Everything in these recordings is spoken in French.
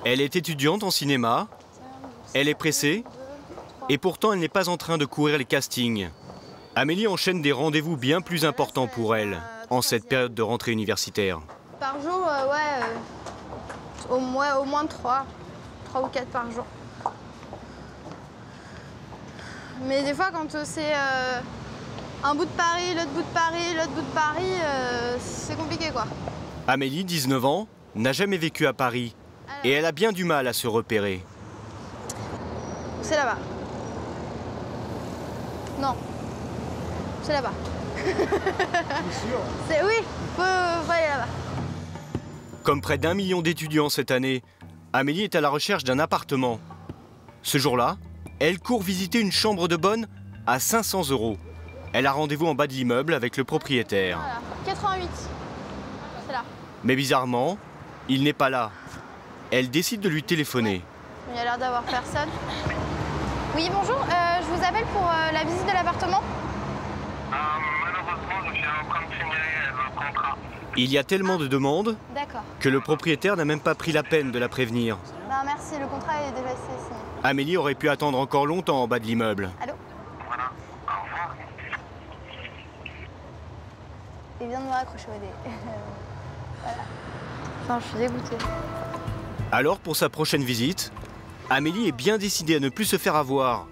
Elle est étudiante en cinéma, elle est pressée, et pourtant elle n'est pas en train de courir les castings. Amélie enchaîne des rendez-vous bien plus importants pour elle, en cette période de rentrée universitaire. Par jour, au moins 3 ou 4 par jour. Mais des fois, quand c'est un bout de Paris, l'autre bout de Paris, l'autre bout de Paris, c'est compliqué, quoi. Amélie, 19 ans, n'a jamais vécu à Paris et elle a bien du mal à se repérer. C'est là-bas. Non. C'est là-bas. Oui, faut aller là-bas. Comme près d'1 million d'étudiants cette année, Amélie est à la recherche d'un appartement. Ce jour-là, elle court visiter une chambre de bonne à 500 €. Elle a rendez-vous en bas de l'immeuble avec le propriétaire. Voilà, 88. C'est là. Mais bizarrement, il n'est pas là. Elle décide de lui téléphoner. Il y a l'air d'avoir personne. Oui, bonjour, je vous appelle pour la visite de l'appartement. Malheureusement, je suis en train de signer le contrat. Il y a tellement de demandes que le propriétaire n'a même pas pris la peine de la prévenir. Ben, merci, le contrat est déjà signé. Amélie aurait pu attendre encore longtemps en bas de l'immeuble. Allô? Voilà, au revoir. Il vient de me raccrocher au nez. Voilà. Enfin, je suis dégoûtée. Alors, pour sa prochaine visite, Amélie est bien décidée à ne plus se faire avoir.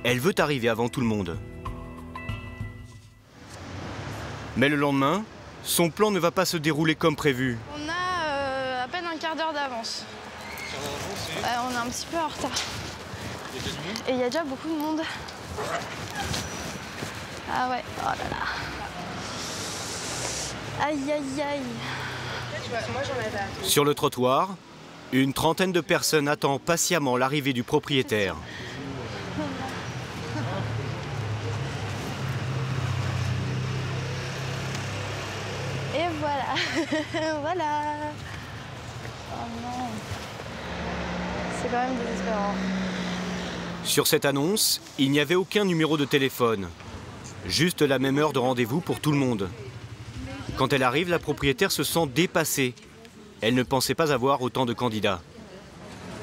Elle veut arriver avant tout le monde. Mais le lendemain, son plan ne va pas se dérouler comme prévu. On a à peine un quart d'heure d'avance. On est un petit peu en retard. Et il y a déjà beaucoup de monde. Ah ouais, oh là là. Aïe aïe aïe. Sur le trottoir, une trentaine de personnes attendent patiemment l'arrivée du propriétaire. Et voilà. Voilà. Oh non. C'est quand même désespérant. Sur cette annonce, il n'y avait aucun numéro de téléphone. Juste la même heure de rendez-vous pour tout le monde. Quand elle arrive, la propriétaire se sent dépassée. Elle ne pensait pas avoir autant de candidats.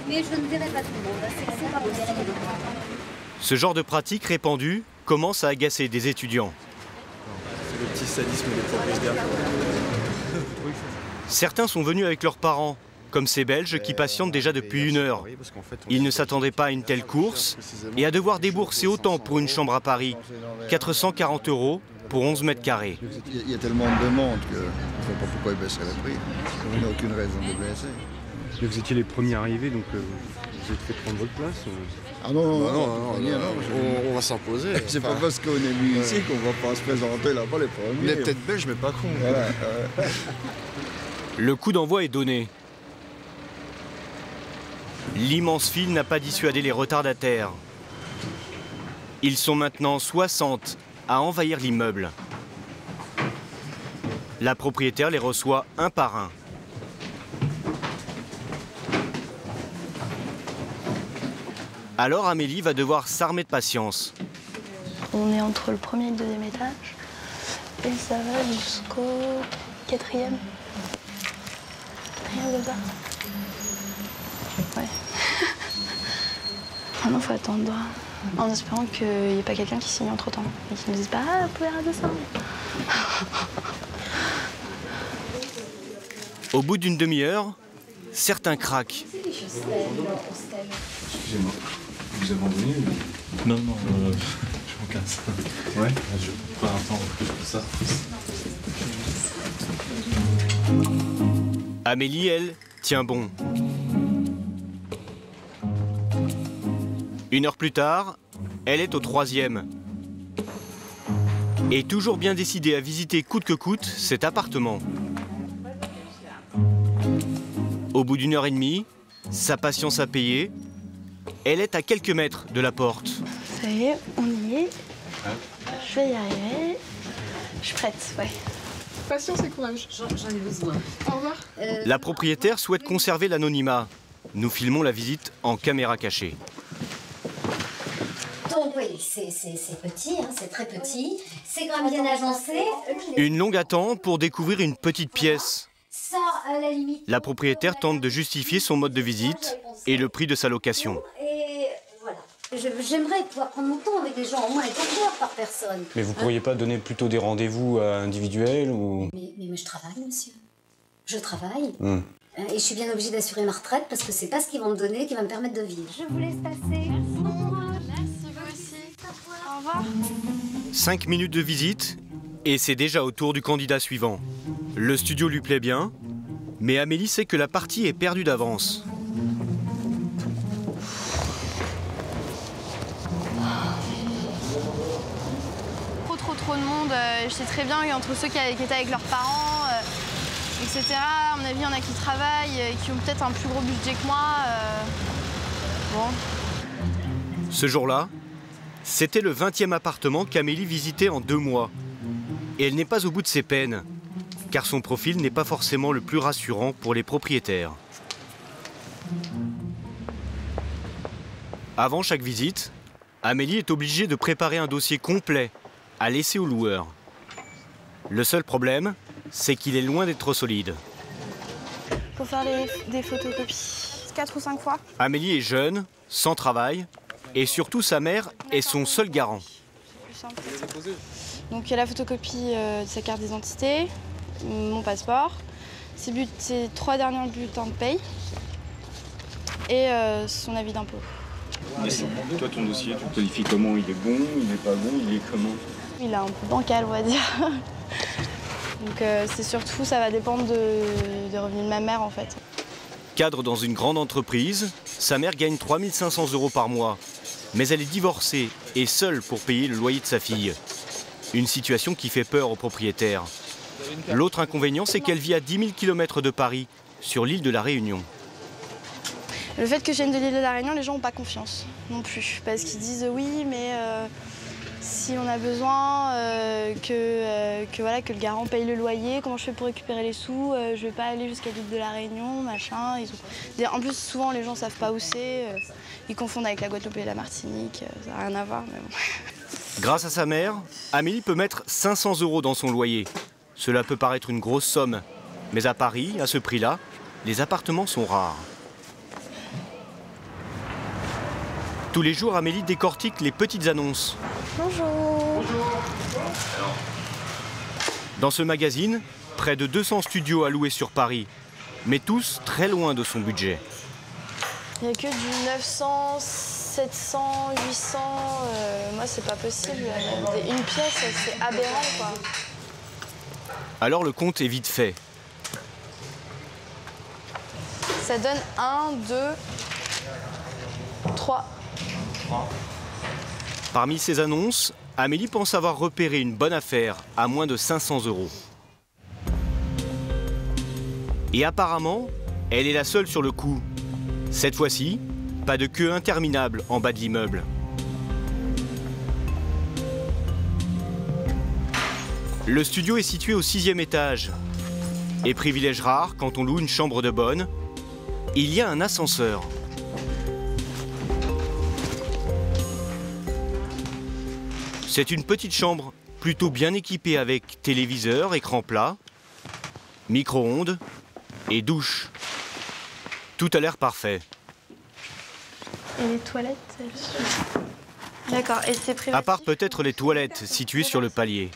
Mais je ne dirai pas tout le monde, c'est pas possible. Ce genre de pratique répandue commence à agacer des étudiants. C'est le petit sadisme des propriétaires. Certains sont venus avec leurs parents, comme ces Belges qui patientent déjà depuis 1 heure. Ils ne s'attendaient pas à une telle course et à devoir débourser autant pour une chambre à Paris. 440 € pour 11 mètres carrés. Il y a tellement de demandes que je ne vois pas pourquoi ils baisseraient le prix. Il n'y a aucune raison de baisser. Mais vous étiez les premiers arrivés, donc vous êtes fait prendre votre place Ah non, On va s'imposer. c'est pas parce qu'on est venu ici qu'on va pas se présenter là-bas les premiers. On est peut-être belge, mais pas con. Voilà, Le coup d'envoi est donné. L'immense file n'a pas dissuadé les retardataires. Ils sont maintenant 60 à envahir l'immeuble. La propriétaire les reçoit un par un. Alors Amélie va devoir s'armer de patience. On est entre le premier et le deuxième étage. Et ça va jusqu'au 4e. 4e comme ça. Ouais. Maintenant, il faut attendre. En espérant qu'il n'y ait pas quelqu'un qui signe entre temps. Et qui ne dise pas, ah, vous pouvez redescendre. Au bout d'une demi-heure, certains craquent. Excusez-moi, vous abandonnez ou... Non, je m'en casse. Ouais. Je prends un temps pour ça. Amélie, elle, tient bon. 1 heure plus tard, elle est au 3e. Et toujours bien décidée à visiter coûte que coûte cet appartement. Au bout d'1 heure et demie, sa patience a payé. Elle est à quelques mètres de la porte. Ça y est, on y est. Je vais y arriver. Je suis prête, ouais. Patience et courage. J'en ai besoin. Au revoir. La propriétaire souhaite conserver l'anonymat. Nous filmons la visite en caméra cachée. Donc oui, c'est petit, hein, c'est très petit. C'est quand même bien agencé. Une longue attente pour découvrir une petite pièce. Ça, à la limite. La propriétaire tente de justifier son mode de visite et le prix de sa location. Et voilà. J'aimerais pouvoir prendre mon temps avec les gens, au moins un quart d'heure par personne. Mais vous pourriez pas donner plutôt des rendez-vous individuels ou... Mais je travaille, monsieur. Je travaille. Hmm. Et je suis bien obligée d'assurer ma retraite parce que c'est pas ce qu'ils vont me donner qui va me permettre de vivre. Je vous laisse passer. Merci, vous aussi. Au revoir. 5 minutes de visite et c'est déjà au tour du candidat suivant. Le studio lui plaît bien, mais Amélie sait que la partie est perdue d'avance. Trop de monde. Je sais très bien qu'entre ceux qui étaient avec leurs parents, etc. À mon avis, il y en a qui travaillent, qui ont peut-être un plus gros budget que moi. Bon. Ce jour-là, c'était le 20e appartement qu'Amélie visitait en 2 mois. Et elle n'est pas au bout de ses peines, car son profil n'est pas forcément le plus rassurant pour les propriétaires. Avant chaque visite, Amélie est obligée de préparer un dossier complet à laisser au loueur. Le seul problème, c'est qu'il est loin d'être solide. Faut faire des photocopies 4 ou 5 fois. Amélie est jeune, sans travail, et surtout sa mère est son seul garant. Donc il y a la photocopie de sa carte d'identité, mon passeport, ses 3 derniers bulletins de paye et son avis d'impôt. Toi, ton dossier, tu le qualifies comment? Il est bon, il n'est pas bon, il est comment? Il est un peu bancal, on va dire. Donc c'est surtout, ça va dépendre des revenus de ma mère en fait. Cadre dans une grande entreprise, sa mère gagne 3 500 € par mois. Mais elle est divorcée et seule pour payer le loyer de sa fille. Une situation qui fait peur aux propriétaires. L'autre inconvénient, c'est qu'elle vit à 10 000 km de Paris, sur l'île de la Réunion. Le fait que je vienne de l'île de la Réunion, les gens n'ont pas confiance non plus. Parce qu'ils disent oui, mais si on a besoin voilà, que le garant paye le loyer, comment je fais pour récupérer les sous? Je ne vais pas aller jusqu'à l'île de la Réunion, machin. En plus, souvent, les gens ne savent pas où c'est. Ils confondent avec la Guadeloupe et la Martinique. Ça n'a rien à voir, mais bon. Grâce à sa mère, Amélie peut mettre 500 € dans son loyer. Cela peut paraître une grosse somme. Mais à Paris, à ce prix-là, les appartements sont rares. Tous les jours, Amélie décortique les petites annonces. Bonjour. Dans ce magazine, près de 200 studios à louer sur Paris, mais tous très loin de son budget. Il n'y a que du 900, 700, 800. Moi, c'est pas possible. Une pièce, c'est aberrant, quoi. Alors le compte est vite fait. Ça donne 1, 2, 3. Parmi ces annonces, Amélie pense avoir repéré une bonne affaire à moins de 500 €. Et apparemment, elle est la seule sur le coup. Cette fois-ci, pas de queue interminable en bas de l'immeuble. Le studio est situé au 6e étage. Et privilège rare quand on loue une chambre de bonne, il y a un ascenseur. C'est une petite chambre plutôt bien équipée avec téléviseur, écran plat, micro-ondes et douche. Tout a l'air parfait. Et les toilettes, d'accord, et c'est privatif? À part peut-être les toilettes situées sur le palier.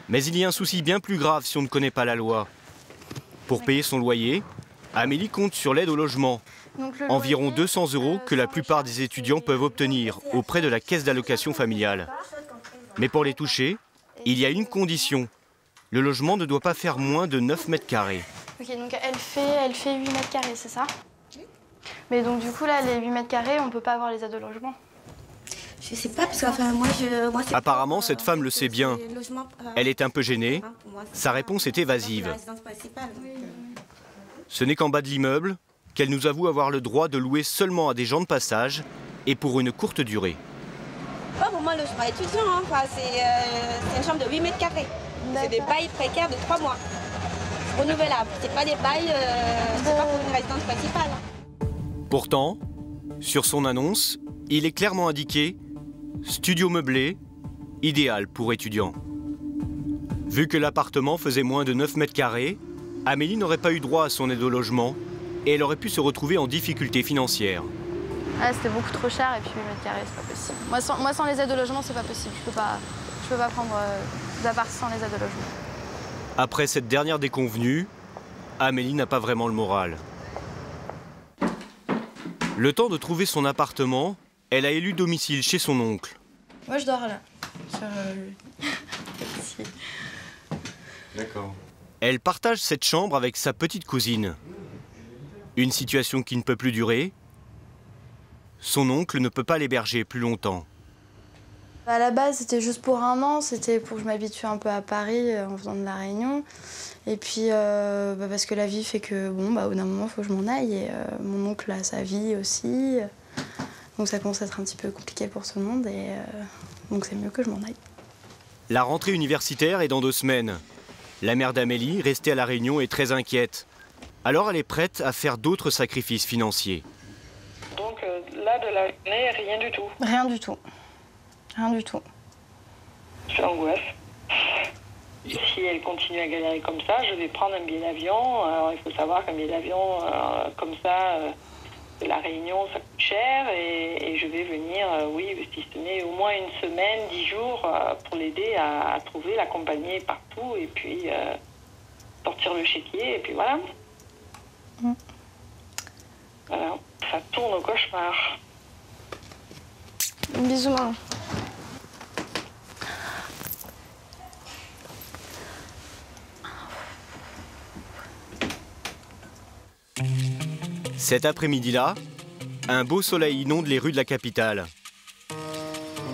Mais il y a un souci bien plus grave si on ne connaît pas la loi. Pour payer son loyer, Amélie compte sur l'aide au logement. Environ 200 € que la plupart des étudiants peuvent obtenir auprès de la caisse d'allocation familiale. Mais pour les toucher, il y a une condition. Le logement ne doit pas faire moins de 9 mètres carrés. Ok, donc elle fait 8 mètres carrés, c'est ça? Mais donc du coup, là, les 8 mètres carrés, on ne peut pas avoir les aides au logement? Je sais pas, parce que moi, Apparemment, cette femme le sait bien. Elle est un peu gênée. Sa réponse est évasive. Ce n'est qu'en bas de l'immeuble qu'elle nous avoue avoir le droit de louer seulement à des gens de passage et pour une courte durée. Pour moi, le logement étudiant, hein. C'est une chambre de 8 mètres carrés. C'est des bails précaires de 3 mois. Renouvelables. C'est pas des bails, c'est pas pour une résidence principale. Pourtant, sur son annonce, il est clairement indiqué « Studio meublé, idéal pour étudiants ». Vu que l'appartement faisait moins de 9 mètres carrés, Amélie n'aurait pas eu droit à son aide au logement et elle aurait pu se retrouver en difficulté financière. Ah, c'était beaucoup trop cher et puis 8 mètres carrés, c'est pas possible. Moi, sans les aides au logement, c'est pas possible. Je peux pas prendre d'appart sans les aides au logement. Après cette dernière déconvenue, Amélie n'a pas vraiment le moral. Le temps de trouver son appartement, elle a élu domicile chez son oncle. Moi, je dors là. Ici. D'accord. Elle partage cette chambre avec sa petite cousine. Une situation qui ne peut plus durer. Son oncle ne peut pas l'héberger plus longtemps. À la base, c'était juste pour 1 an, c'était pour que je m'habitue un peu à Paris en faisant de la Réunion. Et puis, parce que la vie fait que, au bout d'un moment, il faut que je m'en aille. Et mon oncle a sa vie aussi. Donc ça commence à être un petit peu compliqué pour tout le monde. Et donc c'est mieux que je m'en aille. La rentrée universitaire est dans 2 semaines. La mère d'Amélie, restée à la Réunion, est très inquiète. Alors elle est prête à faire d'autres sacrifices financiers. Donc là, de la journée, rien du tout. Rien du tout. Rien du tout. C'est l'angoisse. Si elle continue à galérer comme ça, je vais prendre un billet d'avion. Alors il faut savoir qu'un billet d'avion comme ça, de la Réunion, ça coûte cher. Et je vais venir, si ce n'est au moins 1 semaine, 10 jours, pour l'aider à trouver, l'accompagner partout. Et puis sortir le chéquier, et puis voilà. Voilà, ça tourne au cauchemar. Bisous, maman. Cet après-midi-là, un beau soleil inonde les rues de la capitale.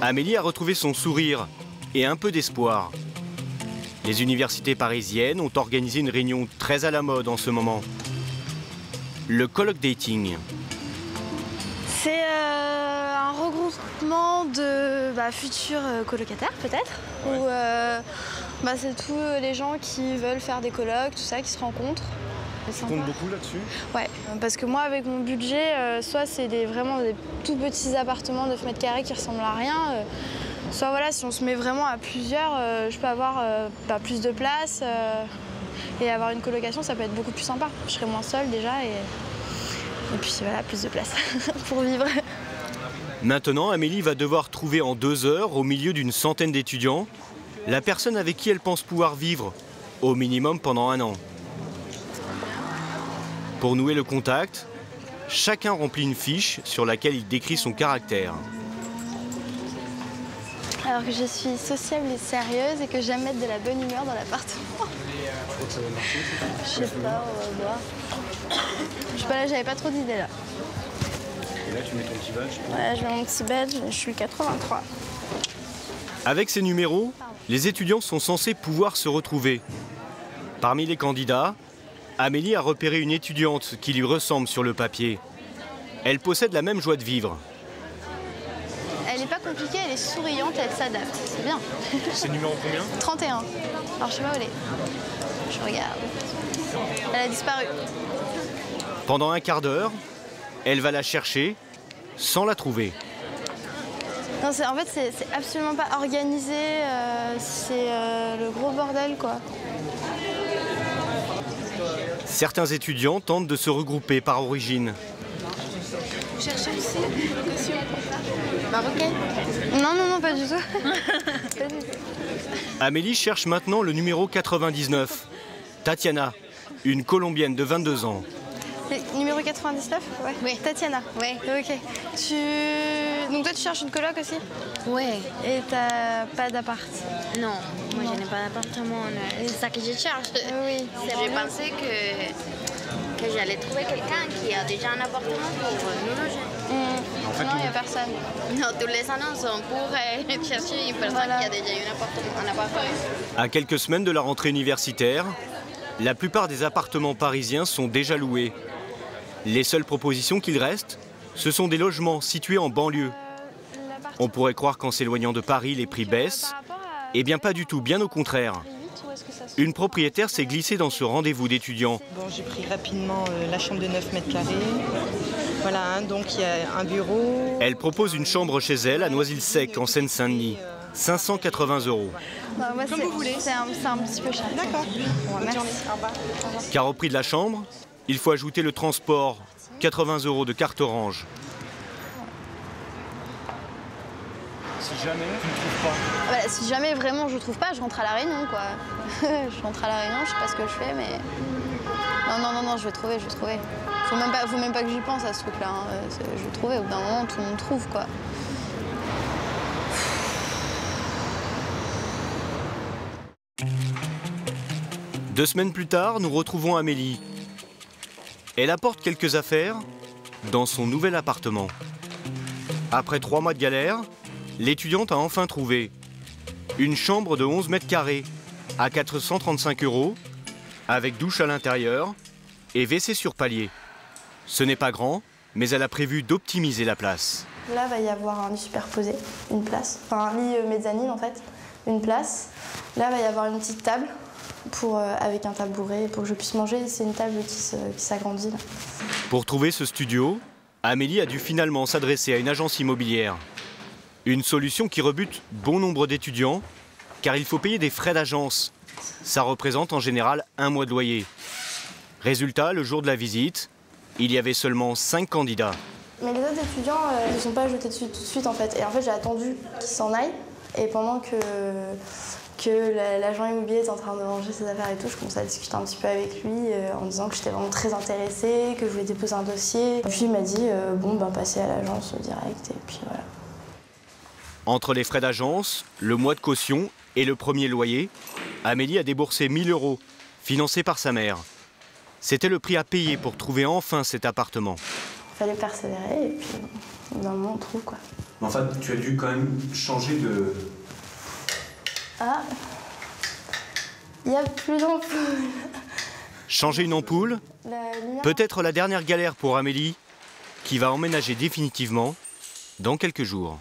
Amélie a retrouvé son sourire et un peu d'espoir. Les universités parisiennes ont organisé une réunion très à la mode en ce moment. Le colloque dating. C'est un regroupement de futurs colocataires, peut-être. Ou c'est tous les gens qui veulent faire des colocs, tout ça, qui se rencontrent. Tu comptes beaucoup là-dessus? Ouais, parce que moi, avec mon budget, soit c'est vraiment des tout petits appartements de 9 mètres carrés qui ressemblent à rien, soit voilà, si on se met vraiment à plusieurs, je peux avoir plus de place et avoir une colocation, ça peut être beaucoup plus sympa. Je serai moins seule déjà et puis voilà, plus de place pour vivre. Maintenant, Amélie va devoir trouver en 2 heures, au milieu d'une centaine d'étudiants, la personne avec qui elle pense pouvoir vivre, au minimum pendant 1 an. Pour nouer le contact, chacun remplit une fiche sur laquelle il décrit son caractère. Alors que je suis sociable et sérieuse et que j'aime mettre de la bonne humeur dans l'appartement. Je crois que ça va marcher. Je sais pas, on va voir. Je sais pas, là, j'avais pas trop d'idées là. Et là, tu mets ton petit badge? Ouais, je mets mon petit badge, je suis 83. Avec ces numéros, les étudiants sont censés pouvoir se retrouver. Parmi les candidats, Amélie a repéré une étudiante qui lui ressemble sur le papier. Elle possède la même joie de vivre. Elle n'est pas compliquée, elle est souriante, elle s'adapte. C'est bien. C'est numéro combien? 31. Alors je sais pas où elle est. Je regarde. Elle a disparu. Pendant 1/4 d'heure, elle va la chercher sans la trouver. Non, en fait, c'est absolument pas organisé. C'est le gros bordel, quoi. Certains étudiants tentent de se regrouper par origine. Vous cherchez aussi location marocaine? Non, pas du tout. Pas du tout. Amélie cherche maintenant le numéro 99. Tatiana, une Colombienne de 22 ans. Numéro 99? Ouais. Oui. Tatiana? Oui. Ok. Donc toi, tu cherches une coloc aussi? Oui. Et t'as pas d'appart? Non, moi je n'ai pas d'appartement. C'est ça que je cherche. Oui. J'ai pensé que j'allais trouver quelqu'un qui a déjà un appartement pour nous loger. En fait, non, il n'y a personne. Non, tous les annonces sont pour chercher une personne qui a déjà un appartement. À quelques semaines de la rentrée universitaire, la plupart des appartements parisiens sont déjà loués. Les seules propositions qu'il reste, ce sont des logements situés en banlieue. On pourrait croire qu'en s'éloignant de Paris, les prix baissent. Eh bien pas du tout, bien au contraire. Une propriétaire s'est glissée dans ce rendez-vous d'étudiants. Bon, j'ai pris rapidement la chambre de 9 mètres carrés. Voilà, donc il y a un bureau. Elle propose une chambre chez elle à Noisy-le-Sec, en Seine-Saint-Denis. 580 €. Non, moi, Comme vous voulez. C'est un petit peu cher. D'accord. Bon, Bonne journée. merci. Au revoir. Car au prix de la chambre, il faut ajouter le transport, 80 € de carte orange. Si jamais tu ne trouves pas. Voilà, si jamais vraiment je trouve pas, je rentre à La Réunion, quoi. Je rentre à La Réunion, je sais pas ce que je fais, mais... Non, je vais trouver. Faut même pas que j'y pense à ce truc-là. Hein. Je vais trouver, au bout d'un moment, tout le monde trouve, quoi. Deux semaines plus tard, nous retrouvons Amélie. Elle apporte quelques affaires dans son nouvel appartement. Après 3 mois de galère, l'étudiante a enfin trouvé une chambre de 11 mètres carrés à 435 €, avec douche à l'intérieur et WC sur palier. Ce n'est pas grand, mais elle a prévu d'optimiser la place. Là, il va y avoir un lit superposé, une place. Enfin, un lit mezzanine, en fait, une place. Là, il va y avoir une petite table avec un tabouret pour que je puisse manger. C'est une table qui s'agrandit. Pour trouver ce studio, Amélie a dû finalement s'adresser à une agence immobilière. Une solution qui rebute bon nombre d'étudiants, car il faut payer des frais d'agence. Ça représente en général 1 mois de loyer. Résultat, le jour de la visite, il y avait seulement 5 candidats. Mais les autres étudiants ne sont pas jetés dessus tout de suite, en fait. Et en fait, j'ai attendu qu'ils s'en aillent. Et pendant que l'agent immobilier était en train de ranger ses affaires et tout, je commençais à discuter un petit peu avec lui en disant que j'étais vraiment très intéressée, que je voulais déposer un dossier. Puis il m'a dit passez à l'agence direct, et puis voilà. Entre les frais d'agence, le mois de caution et le premier loyer, Amélie a déboursé 1 000 €, financé par sa mère. C'était le prix à payer pour trouver enfin cet appartement. Il fallait persévérer et puis dans le moment on trouve, quoi. En fait, tu as dû quand même changer de... Ah, il n'y a plus d'ampoule. Changer une ampoule, peut-être la dernière galère pour Amélie, qui va emménager définitivement dans quelques jours.